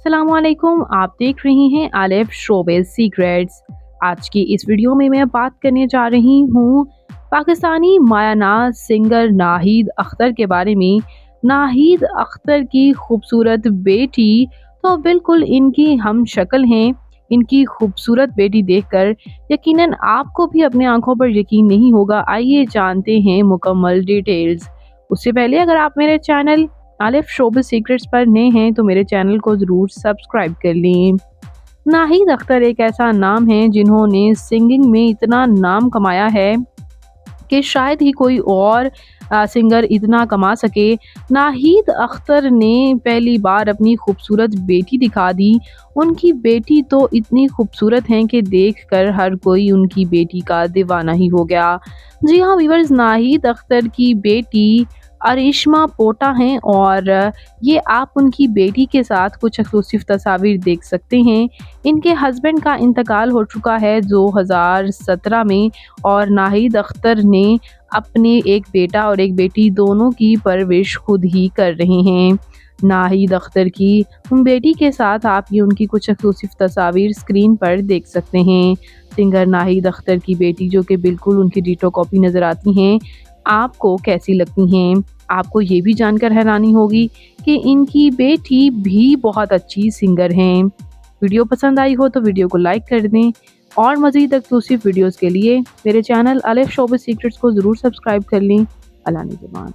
अस्सलामुअलैकुम, आप देख रही हैं आलिफ शोबिज़ सीक्रेट्स। आज की इस वीडियो में मैं बात करने जा रही हूँ पाकिस्तानी मायानाज सिंगर नाहीद अख्तर के बारे में। नाहीद अख्तर की खूबसूरत बेटी तो बिल्कुल इनकी हम शक्ल हैं। इनकी खूबसूरत बेटी देखकर यकीनन आपको भी अपने आंखों पर यकीन नहीं होगा। आइए जानते हैं मुकम्मल डिटेल्स। उससे पहले अगर आप मेरे चैनल आलिफ शोबिज़ सीक्रेट्स पर नए हैं तो मेरे चैनल को ज़रूर सब्सक्राइब कर लें। नाहीद अख्तर एक ऐसा नाम है जिन्होंने सिंगिंग में इतना नाम कमाया है कि शायद ही कोई और सिंगर इतना कमा सके। नाहीद अख्तर ने पहली बार अपनी खूबसूरत बेटी दिखा दी। उनकी बेटी तो इतनी खूबसूरत हैं कि देखकर हर कोई उनकी बेटी का दीवाना ही हो गया। जी हाँ व्यूअर्स, नाहीद अख्तर की बेटी अरिश्मा पोटा हैं और ये आप उनकी बेटी के साथ कुछ एक्सक्लूसिव तस्वीर देख सकते हैं। इनके हस्बैंड का इंतकाल हो चुका है 2017 में और नाहीद अख्तर ने अपने एक बेटा और एक बेटी दोनों की परवरिश खुद ही कर रहे हैं। नाहीद अख्तर की बेटी के साथ आप ये उनकी कुछ एक्सक्लूसिव तस्वीर स्क्रीन पर देख सकते हैं। सिंगर नाहीद अख्तर की बेटी जो कि बिल्कुल उनकी डिटो कॉपी नज़र आती हैं, आपको कैसी लगती हैं? आपको ये भी जानकर हैरानी होगी कि इनकी बेटी भी बहुत अच्छी सिंगर हैं। वीडियो पसंद आई हो तो वीडियो को लाइक कर दें और मज़ीद एक्सक्लूसिव वीडियोज़ के लिए मेरे चैनल आलिफ शोबिज़ सीक्रेट्स को ज़रूर सब्सक्राइब कर लें। अल्लाह निगहबान।